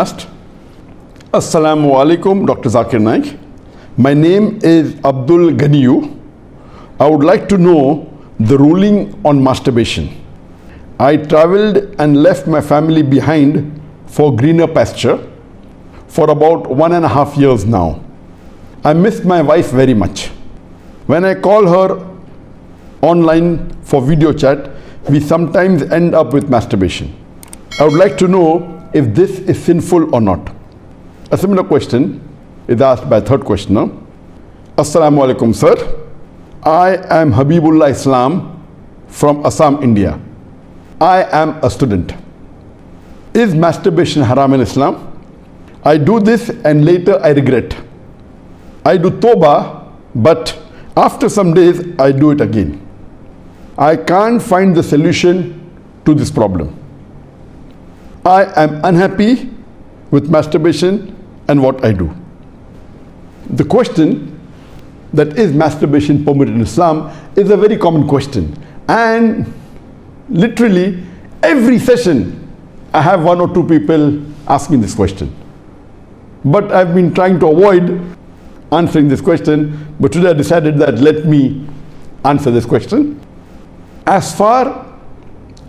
Assalamu alaikum, Dr. Zakir Naik. My name is Abdul Ganiyu. I would like to know the ruling on masturbation. I traveled and left my family behind for greener pasture for about 1.5 years now. I miss my wife very much. When I call her online for video chat, we sometimes end up with masturbation. I would like to know if this is sinful or not. A similar question is asked by a third questioner. Assalamu alaikum, sir. I am Habibullah Islam from Assam, India. I am a student. Is masturbation haram in Islam? I do this and later I regret. I do tawbah, but after some days I do it again. I can't find the solution to this problem. I am unhappy with masturbation and what I do. The question that is masturbation permitted in Islam is a very common question, and literally every session I have 1 or 2 people asking this question. But I've been trying to avoid answering this question, but today I decided that let me answer this question. As far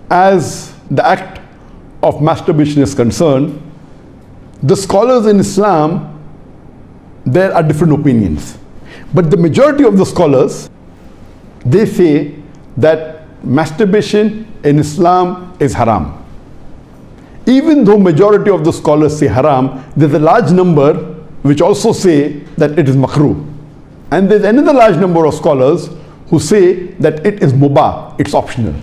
as the act of masturbation is concerned, the scholars in Islam, there are different opinions. But the majority of the scholars, they say that masturbation in Islam is haram. Even though majority of the scholars say haram, there's a large number which also say that it is makrooh. And there's another large number of scholars who say that it is mubah, it's optional.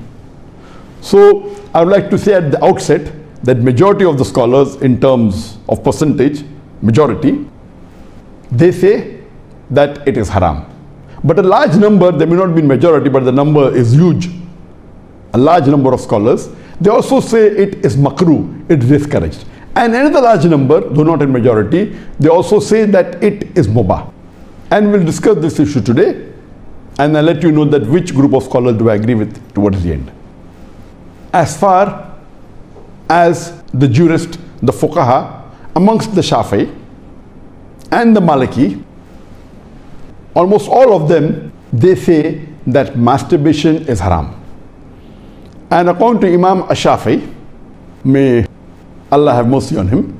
So I would like to say at the outset that majority of the scholars, in terms of percentage, majority, they say that it is haram. But a large number, there may not be majority, but the number is huge. A large number of scholars, they also say it is makrooh, it is discouraged. And another large number, though not in majority, they also say that it is mubah. And we'll discuss this issue today, and I'll let you know that which group of scholars do I agree with towards the end. As far as the jurist, the fuqaha, amongst the Shafi'i and the Maliki, almost all of them, they say that masturbation is haram. And according to Imam Ash-Shafi'i, may Allah have mercy on him,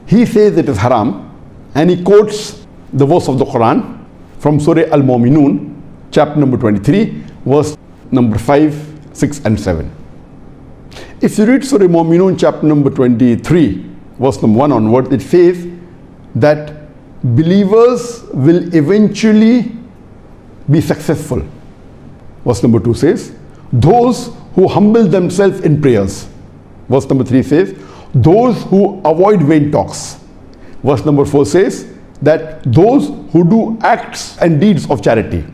he says it is haram, and he quotes the verse of the Quran from Surah Al-Mu'minun, chapter number 23, verse number 5, 6 and 7. If you read Surah Al-Mu'minun, chapter number 23, verse number 1 onward, it says that believers will eventually be successful. Verse number 2 says, those who humble themselves in prayers. Verse number 3 says, those who avoid vain talks. Verse number 4 says that those who do acts and deeds of charity.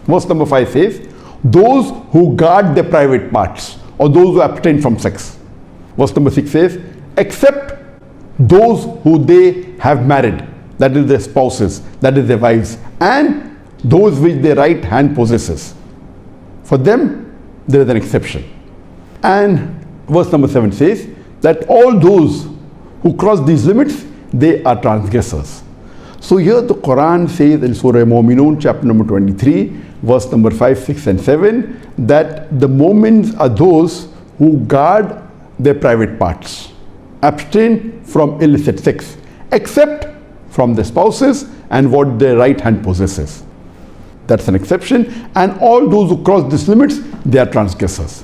Verse number 5 says, those who guard their private parts, or those who abstain from sex. Verse number 6 says, except those who they have married, that is their spouses, that is their wives, and those which their right hand possesses. For them, there is an exception. And verse number 7 says that all those who cross these limits, they are transgressors. So here the Quran says in Surah Al-Mu'minun, chapter number 23, verse number 5, 6 and 7, that the mu'mins are those who guard their private parts, abstain from illicit sex, except from their spouses and what their right hand possesses. That's an exception. And all those who cross these limits, they are transgressors.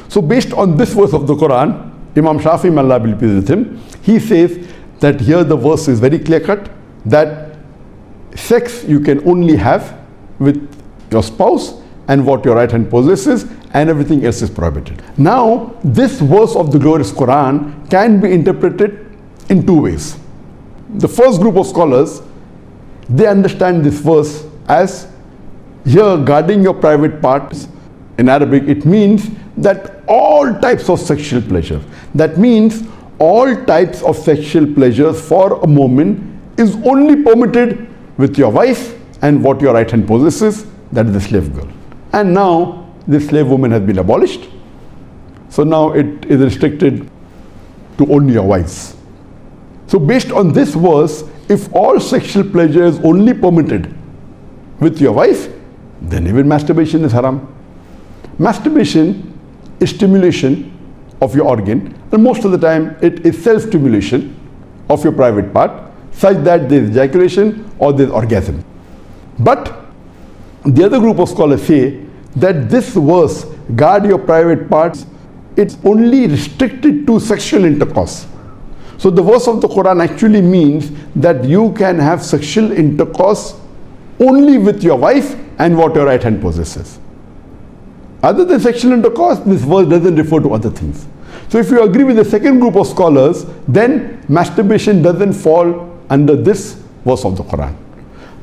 So based on this verse of the Quran, Imam Shafi'i, may Allah be pleased with him, he says that here the verse is very clear cut, that sex you can only have with your spouse and what your right hand possesses, and everything else is prohibited. Now, this verse of the glorious Quran can be interpreted in 2 ways. The first group of scholars, they understand this verse as here guarding your private parts. In Arabic, it means that all types of sexual pleasure. That means all types of sexual pleasures for a moment is only permitted with your wife and what your right hand possesses, that is the slave girl. And now this slave woman has been abolished. So now it is restricted to only your wives. So based on this verse, if all sexual pleasure is only permitted with your wife, then even masturbation is haram. Masturbation is stimulation of your organ, and most of the time it is self-stimulation of your private part, such that there is ejaculation or there is orgasm. But the other group of scholars say that this verse, guard your private parts, it's only restricted to sexual intercourse. So the verse of the Quran actually means that you can have sexual intercourse only with your wife and what your right hand possesses. Other than sexual intercourse, this verse doesn't refer to other things. So if you agree with the second group of scholars, then masturbation doesn't fall under this verse of the Quran.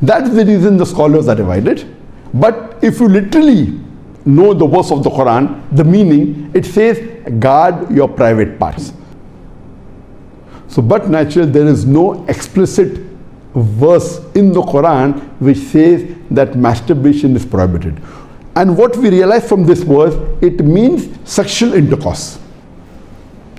That's the reason the scholars are divided. But if you literally know the verse of the Quran, the meaning, it says guard your private parts. So but naturally there is no explicit verse in the Quran which says that masturbation is prohibited. And what we realize from this verse, it means sexual intercourse.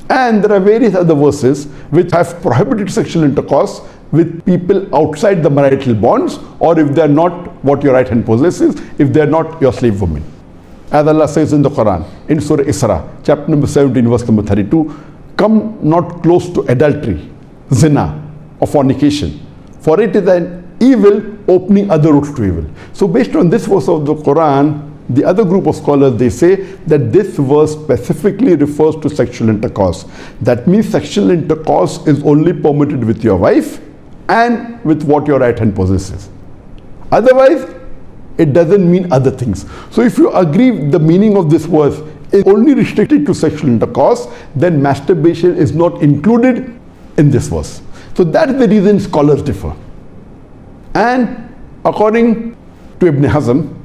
And there are various other verses which have prohibited sexual intercourse with people outside the marital bonds, or if they are not what your right hand possesses, if they are not your slave woman. As Allah says in the Quran, in Surah Isra, chapter number 17, verse number 32, come not close to adultery, zina, or fornication, for it is an evil opening other routes to evil. So based on this verse of the Quran, the other group of scholars, they say that this verse specifically refers to sexual intercourse. That means sexual intercourse is only permitted with your wife and with what your right hand possesses. Otherwise, it doesn't mean other things. So if you agree the meaning of this verse is only restricted to sexual intercourse, then masturbation is not included in this verse. So that's the reason scholars differ. And according to Ibn Hazm,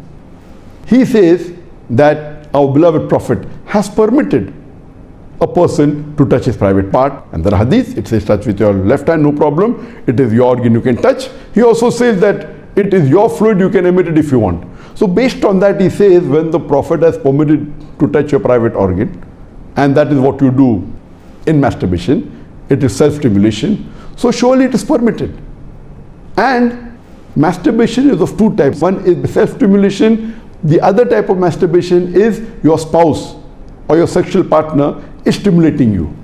he says that our beloved Prophet has permitted a person to touch his private part. And there are hadith, it says touch with your left hand, no problem. It is your organ, you can touch. He also says that it is your fluid, you can emit it if you want. So based on that, he says when the Prophet has permitted to touch your private organ, and that is what you do in masturbation, it is self-stimulation, so surely it is permitted. And masturbation is of two types. One is self-stimulation. The other type of masturbation is your spouse or your sexual partner is stimulating you.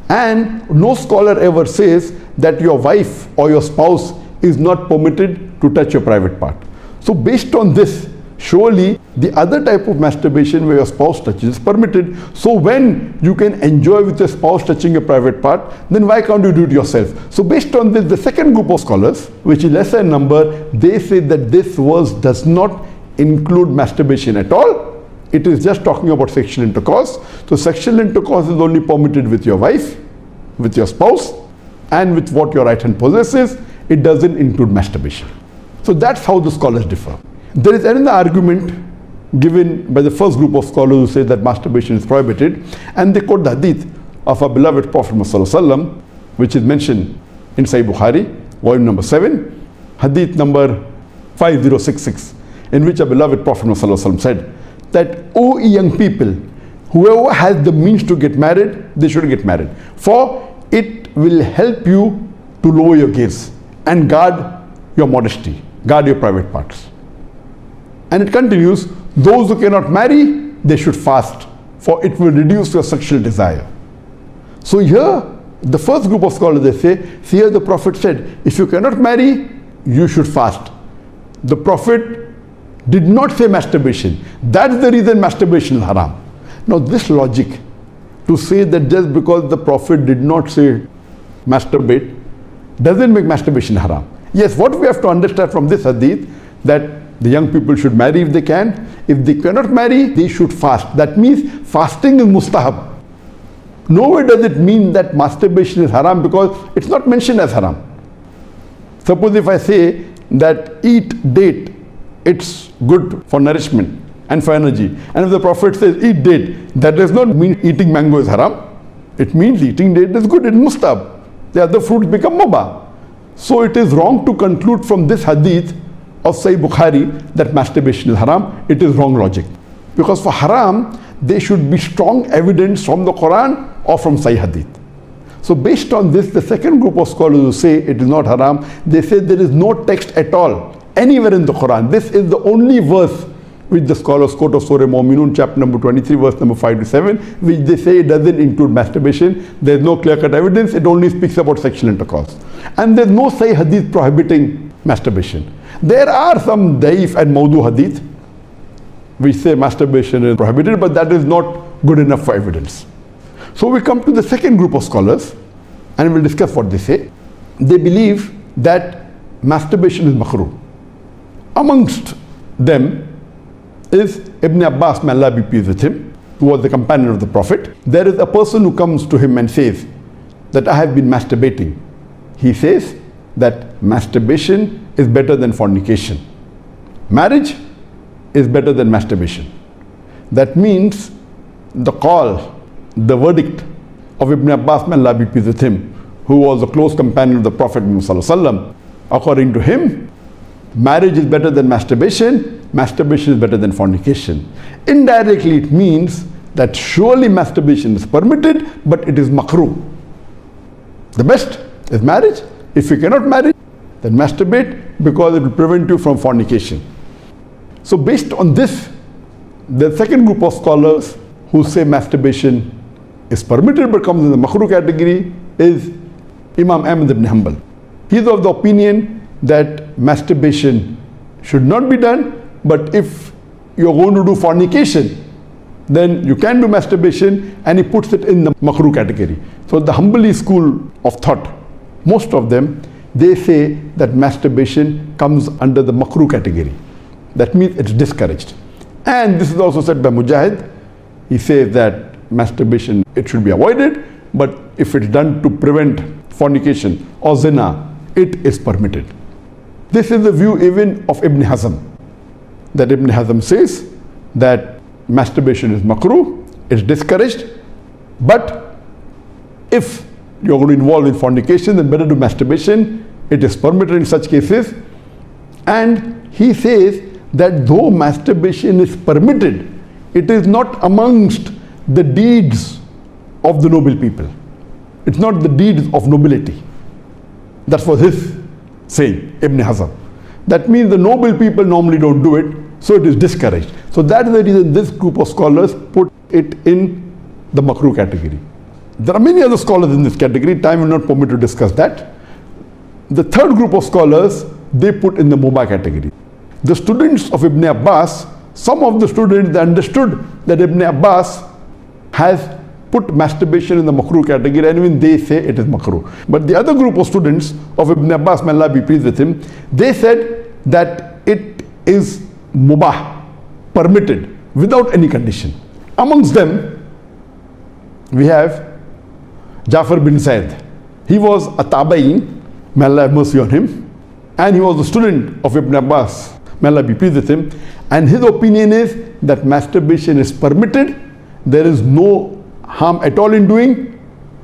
And no scholar ever says that your wife or your spouse is not permitted to touch your private part. So based on this, surely the other type of masturbation where your spouse touches is permitted. So when you can enjoy with your spouse touching your private part, then why can't you do it yourself? So based on this, the second group of scholars, which is lesser in number, they say that this verse does not include masturbation at all. It is just talking about sexual intercourse. So sexual intercourse is only permitted with your wife, with your spouse, and with what your right hand possesses. It doesn't include masturbation. So that's how the scholars differ. There is another argument given by the first group of scholars who say that masturbation is prohibited, and they quote the hadith of our beloved Prophet ﷺ, which is mentioned in Sahih Bukhari, volume number 7, hadith number 5066, in which our beloved Prophet ﷺ said that, O young people, whoever has the means to get married, they should get married, for it will help you to lower your gaze and guard your modesty, guard your private parts. And it continues, those who cannot marry, they should fast, for it will reduce your sexual desire. So here, the first group of scholars, they say, here the Prophet said, if you cannot marry, you should fast. The Prophet did not say masturbation. That's the reason masturbation is haram. Now this logic, to say that just because the Prophet did not say masturbate, doesn't make masturbation haram. Yes, what we have to understand from this hadith, that the young people should marry if they can. If they cannot marry, they should fast. That means fasting is mustahab. Nowhere does it mean that masturbation is haram, because it's not mentioned as haram. Suppose if I say that eat date, it's good for nourishment and for energy. And if the Prophet says eat date, that does not mean eating mango is haram. It means eating date is good, it's mustahab. The other fruits become mubah. So it is wrong to conclude from this hadith of Sahih Bukhari that masturbation is haram. It is wrong logic. Because for haram, there should be strong evidence from the Quran or from Sahih hadith. So based on this, the second group of scholars who say it is not haram, they say there is no text at all anywhere in the Quran. This is the only verse which the scholars quote of Surah Mu'minun, chapter number 23, verse number 5 to 7, which they say it doesn't include masturbation. There is no clear-cut evidence. It only speaks about sexual intercourse. And there is no Sahih hadith prohibiting masturbation. There are some daif and mawdu hadith which say masturbation is prohibited, but that is not good enough for evidence. So we come to the second group of scholars and we'll discuss what they say. They believe that masturbation is makrooh. Amongst them is Ibn Abbas, may Allah be pleased with him, who was the companion of the Prophet. There is a person who comes to him and says that I have been masturbating. He says that masturbation is better than fornication. Marriage is better than masturbation. That means the call, the verdict of Ibn Abbas, may Allah be pleased with him, who was a close companion of the Prophet Muhammad, according to him, marriage is better than masturbation, masturbation is better than fornication. Indirectly it means that surely masturbation is permitted, but it is makrooh. The best is marriage. If you cannot marry, then masturbate, because it will prevent you from fornication. So based on this, the second group of scholars who say masturbation is permitted but comes in the makrooh category is Imam Ahmad ibn Hanbal. He is of the opinion that masturbation should not be done, but if you're going to do fornication, then you can do masturbation, and he puts it in the makrooh category. So the Hanbali school of thought, most of them, they say that masturbation comes under the makrooh category. That means it's discouraged. And this is also said by Mujahid. He says that masturbation, it should be avoided, but if it's done to prevent fornication or zina, it is permitted. This is the view even of Ibn Hazm, that Ibn Hazm says that masturbation is makrooh, it's discouraged, but if you're going to involve in fornication, then better do masturbation, it is permitted in such cases. And he says that though masturbation is permitted, it is not amongst the deeds of the noble people. It's not the deeds of nobility. That was his saying, Ibn Hazm. That means the noble people normally don't do it, so it is discouraged. So that is the reason this group of scholars put it in the makrooh category. There are many other scholars in this category. Time will not permit to discuss that. The third group of scholars, they put in the mubah category. The students of Ibn Abbas, some of the students, they understood that Ibn Abbas has put masturbation in the makrooh category, and even they say it is makrooh. But the other group of students of Ibn Abbas, may Allah be pleased with him, they said that it is mubah, permitted, without any condition. Amongst them, we have Jafar bin Zaid. He was a tabain, may Allah have mercy on him, and he was a student of Ibn Abbas, may Allah be pleased with him, and his opinion is that masturbation is permitted, there is no harm at all in doing,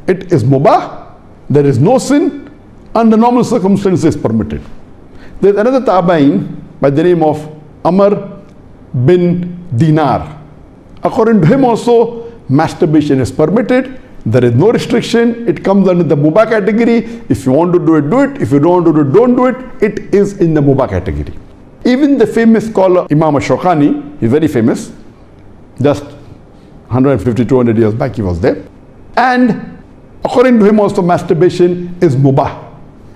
it is mubah, there is no sin, under normal circumstances permitted. There is another tabain by the name of Amr bin Dinar. According to him also, masturbation is permitted, there is no restriction, it comes under the mubah category. If you want to do it, do it. If you don't want to do it, don't do it. It is in the mubah category. Even the famous scholar Imam Shawkani, he's very famous, just 150, 200 years back he was there. And according to him also, masturbation is mubah.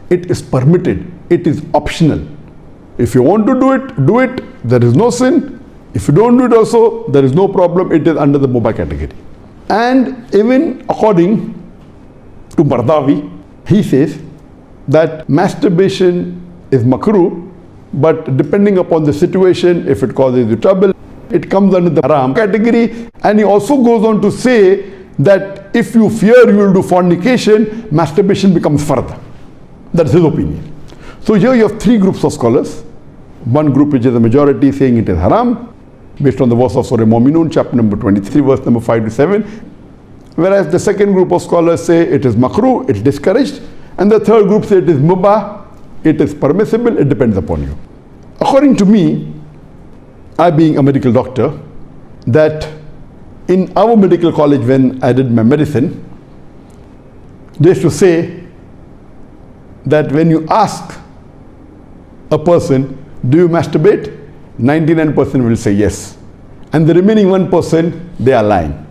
It is permitted. It is optional. If you want to do it, do it. There is no sin. If you don't do it also, there is no problem. It is under the mubah category. And even according to Bardawi, he says that masturbation is makrooh, but depending upon the situation, if it causes you trouble, it comes under the haram category. And he also goes on to say that if you fear you will do fornication, masturbation becomes fard. That's his opinion. So here you have three groups of scholars. One group which is the majority saying it is haram, based on the verse of Surah Mu'minun, chapter number 23, verse number 5 to 7. Whereas the second group of scholars say it is makrooh, it's discouraged. And the third group say it is mubah, it is permissible, it depends upon you. According to me, I being a medical doctor, that in our medical college when I did my medicine, They used to say that when you ask a person, do you masturbate? 99% will say yes. And the remaining 1%, they are lying.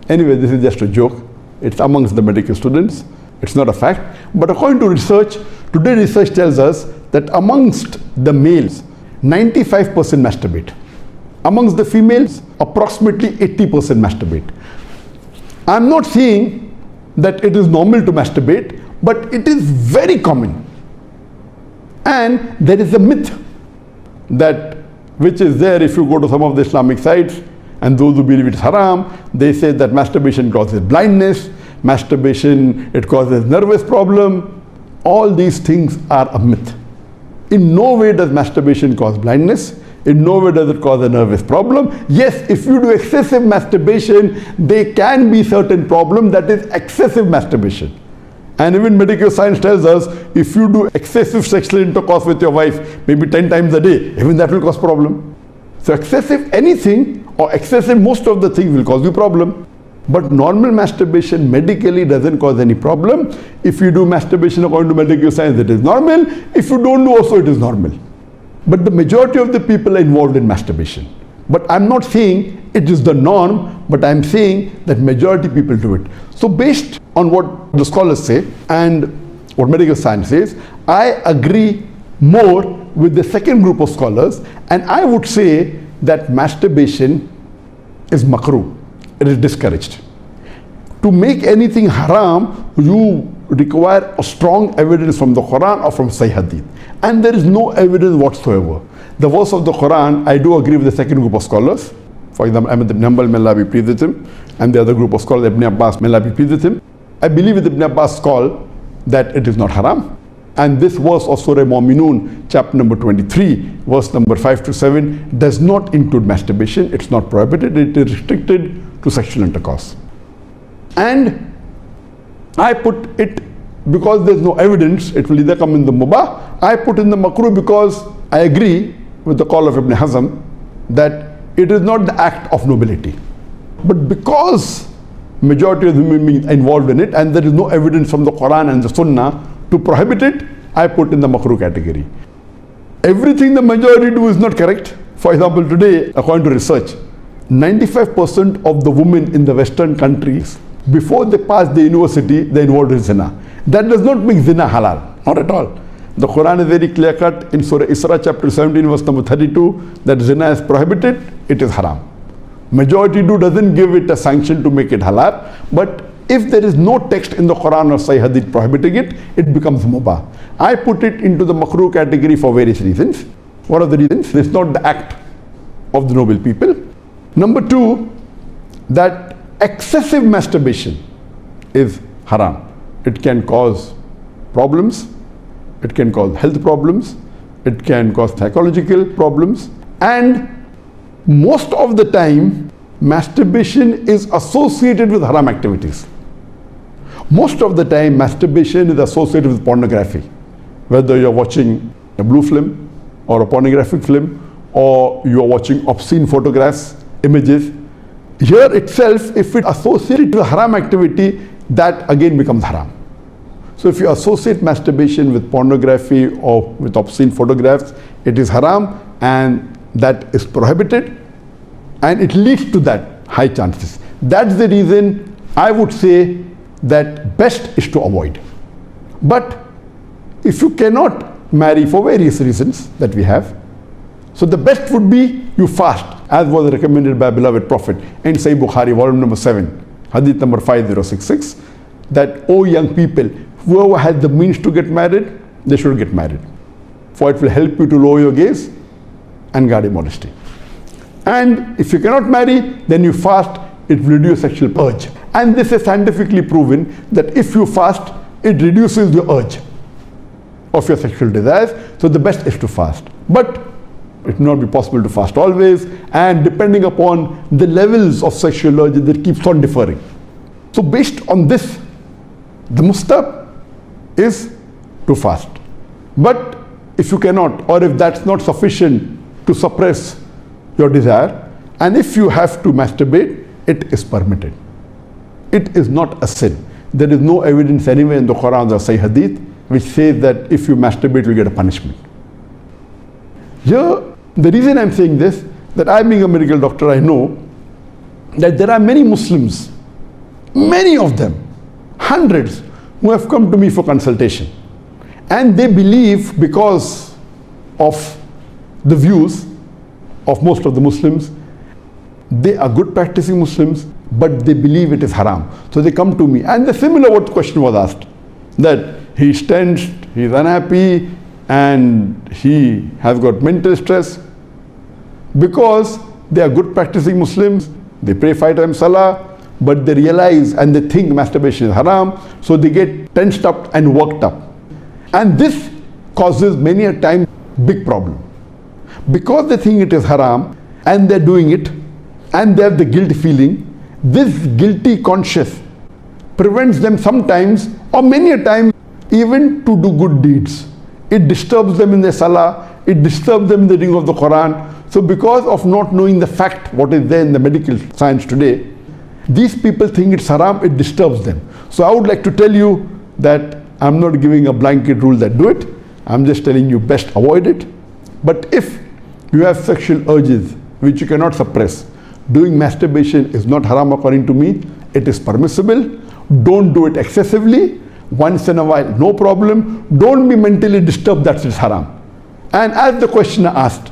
Anyway, this is just a joke. It's amongst the medical students. It's not a fact. But according to research, today research tells us that amongst the males, 95% masturbate. Amongst the females, approximately 80% masturbate. I'm not saying that it is normal to masturbate, but it is very common. And there is a myth that which is there if you go to some of the Islamic sites, and those who believe it's haram, they say that masturbation causes blindness, masturbation, it causes nervous problem. All these things are a myth. In no way does masturbation cause blindness. In no way does it cause a nervous problem. Yes, if you do excessive masturbation, there can be certain problem, that is excessive masturbation. And even medical science tells us, if you do excessive sexual intercourse with your wife, maybe 10 times a day, even that will cause problem. So excessive anything or excessive most of the things will cause you problem. But normal masturbation medically doesn't cause any problem. If you do masturbation according to medical science, it is normal. If you don't do also, it is normal. But the majority of the people are involved in masturbation. But I'm not saying it is the norm, but I'm saying that majority people do it. So based on what the scholars say and what medical science says, I agree more with the second group of scholars, and I would say that masturbation is makrooh. It is discouraged. To make anything haram, you require a strong evidence from the Quran or from Sahih Hadith. And there is no evidence whatsoever. The verse of the Quran, I do agree with the second group of scholars. For example, Ahmad ibn Hanbal, may Allah be pleased with him, and the other group of scholars, Ibn Abbas, may Allah be pleased with him. I believe with Ibn Abbas' call that it is not haram. And this verse of Surah Mu'minun, chapter number 23, verse number 5 to 7, does not include masturbation. It's not prohibited. It is restricted to sexual intercourse. And I put it because there's no evidence, it will either come in the mubah. I put in the makrooh because I agree with the call of Ibn Hazm that it is not the act of nobility. But because majority of the human beings are involved in it and there is no evidence from the Quran and the Sunnah to prohibit it, I put in the makrooh category. Everything the majority do is not correct. For example, today, according to research, 95% of the women in the Western countries, before they pass the university, they involved in zina. That does not make zina halal, not at all. The Quran is very clear cut in Surah Isra chapter 17 verse number 32 that zina is prohibited, it is haram. Majority do doesn't give it a sanction to make it halal, but if there is no text in the Quran or Sahih Hadith prohibiting it, it becomes mubah. I put it into the makrooh category for various reasons. One of the reasons, it's not the act of the noble people. Number two, that excessive masturbation is haram. It can cause problems, it can cause health problems, it can cause psychological problems, and most of the time masturbation is associated with haram activities. Most of the time masturbation is associated with pornography, whether you're watching a blue film or a pornographic film, or you're watching obscene photographs, images. Here itself, if it associated with haram activity, that again becomes haram. So if you associate masturbation with pornography or with obscene photographs, it is haram and that is prohibited, and it leads to that high chances. That's the reason I would say that best is to avoid. But if you cannot marry for various reasons that we have, so the best would be you fast, as was recommended by beloved Prophet in Sahih Bukhari, volume number 7, hadith number 5066, that, O young people, whoever has the means to get married, they should get married. For it will help you to lower your gaze and guard your modesty. And if you cannot marry, then you fast, it will reduce sexual urge. And this is scientifically proven that if you fast, it reduces your urge of your sexual desires. So the best is to fast. But it will not be possible to fast always, and depending upon the levels of sexual urge, that keeps on differing. So based on this, the mustahab is to fast. But if you cannot, or if that's not sufficient to suppress your desire, and if you have to masturbate, it is permitted. It is not a sin. there is no evidence anywhere in the Quran or Sahih Hadith which says that if you masturbate, you'll get a punishment. Here, the reason I'm saying this, that I being a medical doctor, I know that there are many Muslims, many of them, hundreds, who have come to me for consultation. And they believe, because of the views of most of the Muslims, they are good practicing Muslims, but they believe it is haram. So they come to me, and the similar what question was asked, that he's tensed, he's unhappy, and he has got mental stress. Because they are good practicing Muslims, they pray 5 times salah, but they realize and they think masturbation is haram, so they get tensed up and worked up. And this causes many a time big problem. Because they think it is haram and they're doing it and they have the guilt feeling, this guilty conscience prevents them sometimes or many a time even to do good deeds. It disturbs them in their salah, it disturbs them in the reading of the Quran. So because of not knowing the fact, what is there in the medical science today, these people think it's haram, it disturbs them. So I would like to tell you that I'm not giving a blanket rule that do it. I'm just telling you best avoid it. But if you have sexual urges which you cannot suppress, doing masturbation is not haram according to me. It is permissible. Don't do it excessively. Once in a while, no problem. Don't be mentally disturbed that it's haram. And as the questioner asked,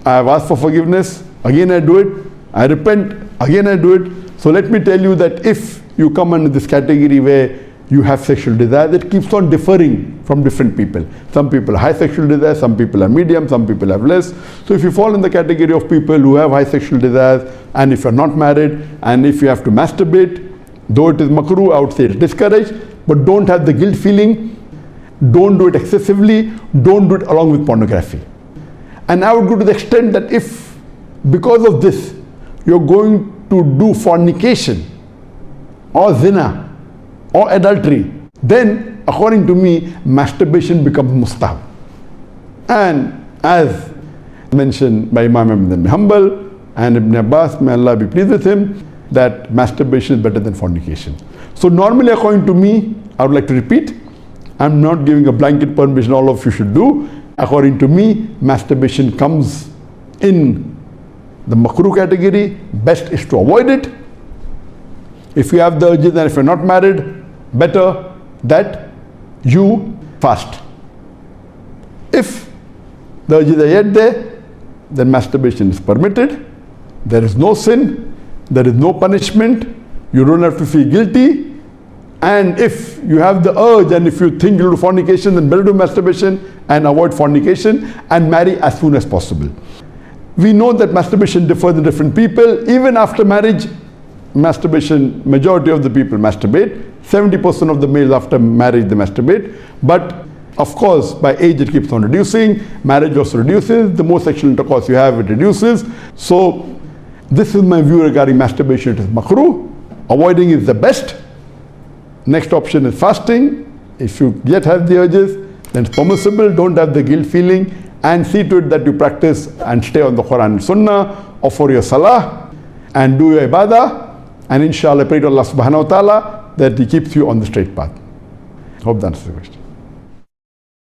I have asked for forgiveness, again I do it. I repent, again I do it. So let me tell you that if you come under this category where you have sexual desire, that keeps on differing from different people. Some people have high sexual desire, some people are medium, some people have less. So if you fall in the category of people who have high sexual desires, and if you're not married, and if you have to masturbate, though it is makrooh, I would say it's discouraged, but don't have the guilt feeling, don't do it excessively, don't do it along with pornography. And I would go to the extent that if, because of this, you're going to do fornication, or zina, or adultery, then according to me, masturbation becomes mustahab. And as mentioned by Imam Ahmad bin Hanbal and Ibn Abbas, may Allah be pleased with him, that masturbation is better than fornication. So normally according to me, I would like to repeat, I'm not giving a blanket permission all of you should do. According to me, masturbation comes in the makrooh category. Best is to avoid it. If you have the urges and if you're not married, better that you fast. If the urges are yet there, then masturbation is permitted. There is no sin, there is no punishment, you don't have to feel guilty. And if you have the urge and if you think you'll do fornication, then better do masturbation and avoid fornication and marry as soon as possible. We know that masturbation differs in different people. Even after marriage, masturbation, majority of the people masturbate. 70% of the males after marriage they masturbate. But of course, by age it keeps on reducing. Marriage also reduces. The more sexual intercourse you have, it reduces. So this is my view regarding masturbation. It is makrooh. Avoiding is the best. Next option is fasting. If you yet have the urges, then it's permissible. Don't have the guilt feeling, and see to it that you practice and stay on the Quran and Sunnah, offer your salah and do your ibadah, and inshallah pray to Allah subhanahu wa ta'ala that He keeps you on the straight path. Hope that answers the question.